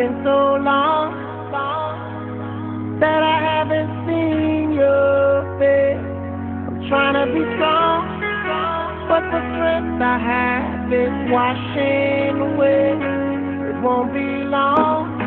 been so long that I haven't seen your face. I'm trying to be strong, but the strength I have is washing away. It won't be long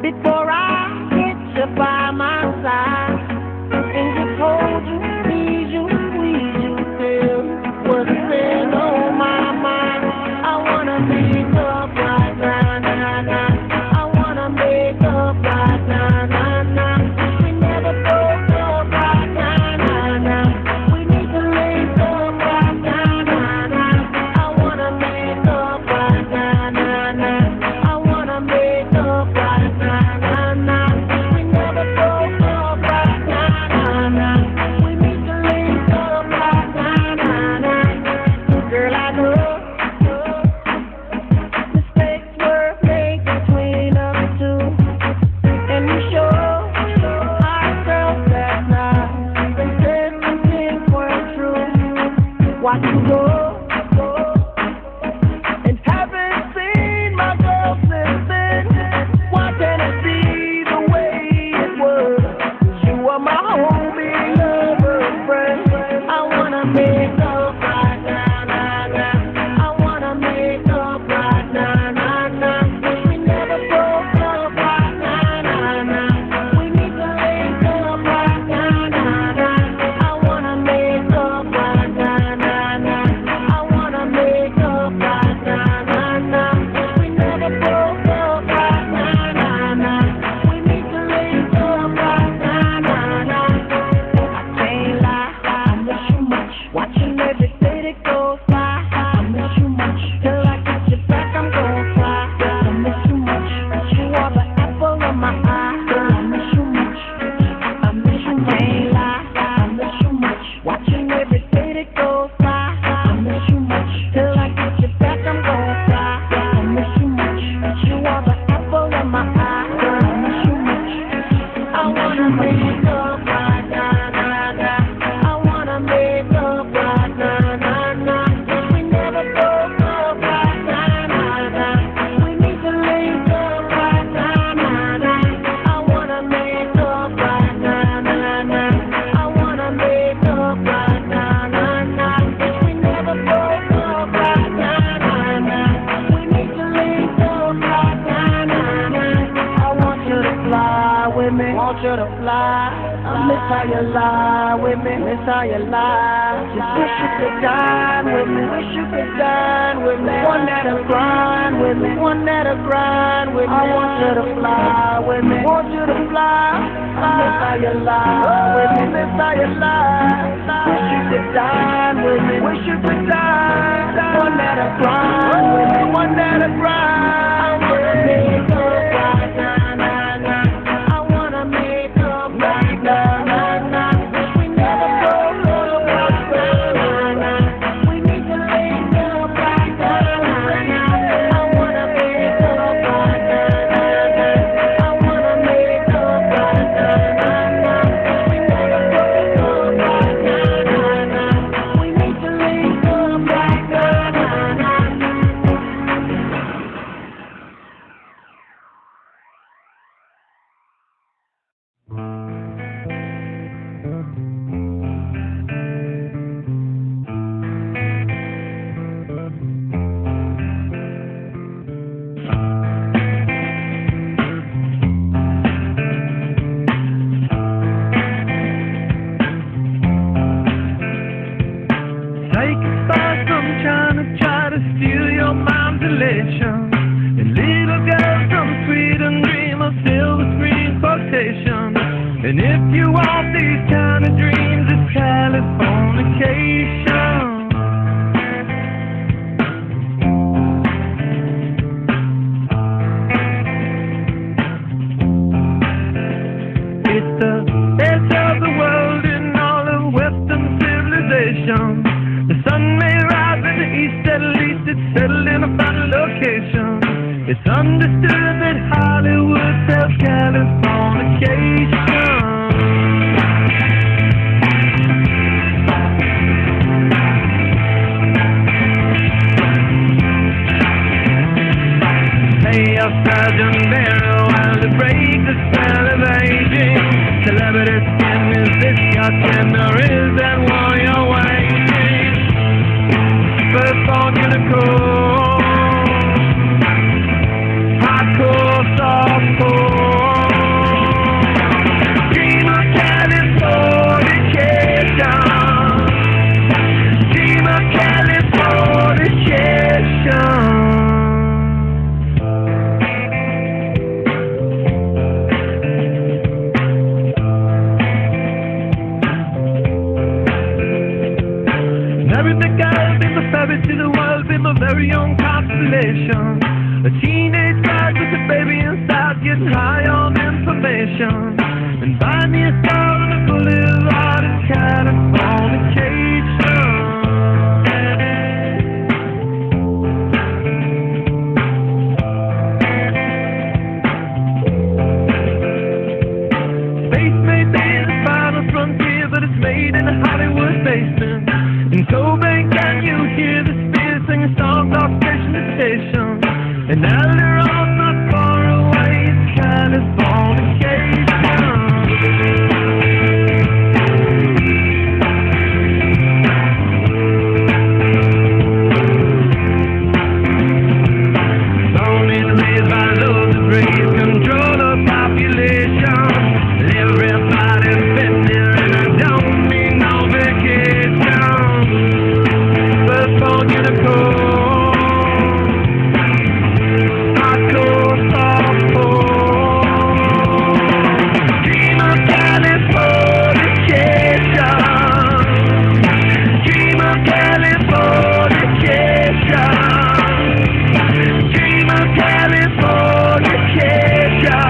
before I get you by my side and just hold you, tease you, squeeze you, tell you what's been on my mind. I wanna make up right now, nah, nah. I wanna make up right now, nah, nah. We never broke up right now, nah, nah. We need to link up right now, nah, nah. I wanna make up right now, nah, nah. I wanna make up right now, nah, nah. We never broke up right now, nah, nah. We need to link up right now, nah, nah. Girl, I know mistakes were made between us two, and we sure ourselves that night. They said some things weren't true. Watch you go, and haven't seen my girl since then. Why can't it be the way it was? You are my homie, lover, friend. I wanna make up right now, nah, nah. I wanna make up right now, nah, nah. We never broke up right now, nah, nah. We need to link up right now, nah, nah. I wanna make up right now, nah, nah. I wanna make up right now, nah, nah. We never broke up right now, nah, nah. We need to link up right now, nah, nah. I can't lie, I miss you much. Watching every day that goes by, I miss you much. Till I get you back, I'm gon' fly. I miss you much. You are the apple of my eye. Girl, I miss you much. I miss you much. Can't lie, I miss you much. Watching every day that goes by, I miss you much. Till I get you back, I'm gon' fly. I miss you much. You are the apple of my eye. Girl, I miss you much. I wanna make up right now, nah, nah. I wanna make up right now, nah, nah. We never broke up right now, nah, nah. We need to link up right now, nah, nah. I wanna make up right now, nah, nah. I wanna make up right now, nah, nah. We never broke up right now, nah, nah. We need to link up right now, nah, nah. I want you to fly with me, want you to fly. I miss how you lie with me, miss how you lie. Just wish you could dine with me, wish you could dine with me. One that'll grind with me, one that'll grind with me. I want you to fly with me, want you to fly. I miss how you lie with me, miss how you lie. Wish you could dine with me, wish you could dine. One that'll grind with me, one that'll grind. I wanna make up right now, nah, nah. I wanna make up right now, nah, nah. We never broke up right now, nah, nah. We need to link up right now, nah, nah. I wanna make up right now, nah, nah. I wanna make up right now, nah, nah. We never broke up right now, nah, nah. We need to link up right now, nah, nah. Take a spark from China, try to steal your mom's elation. And little girls from Sweden dream of silver screen quotation. And if you want these kind of dreams, it's Californication. It's the edge of the world in all of Western civilization. The sun may rise in the east, at least it's settled in a final location. It's understood that Hollywood sells Californication. Hey, Sagittarius while to break the spell of aging. Celebrity skin, is this your skin or is that what you're waiting? First born unicorn, hardcore, softcore. Dream of Californication. Dream of Californication. Everything I've been the ferry to the world, been my very own constellation. A teenage bride with a baby inside, getting high on information. And buy me a star on the boulevard in Californication. Space may be the final frontier, but it's made in a Hollywood basement. In Cobain, can you hear the Spears singing songs off station to station? And Alderon's not far away, it's Californication. Born and raised by loads of breeze, control of population. Everybody's been there and I don't need no vacation. First born unicorn, hardcore, softcore. Dream of Californication. Dream of Californication. Dream of Californication.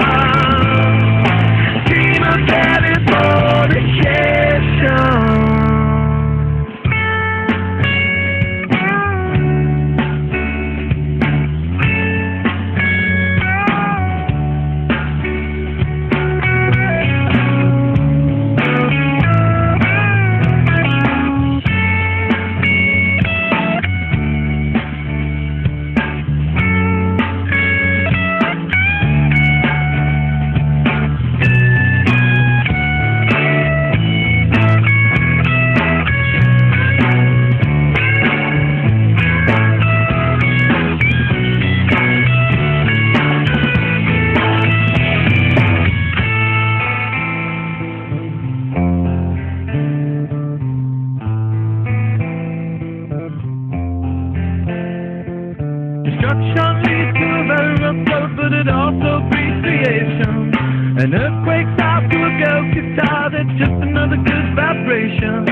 Dream of Californication. Destruction leads to a very rough road, but it also breeds creation. An earthquake's out to a girl's guitar, that's just another good vibration.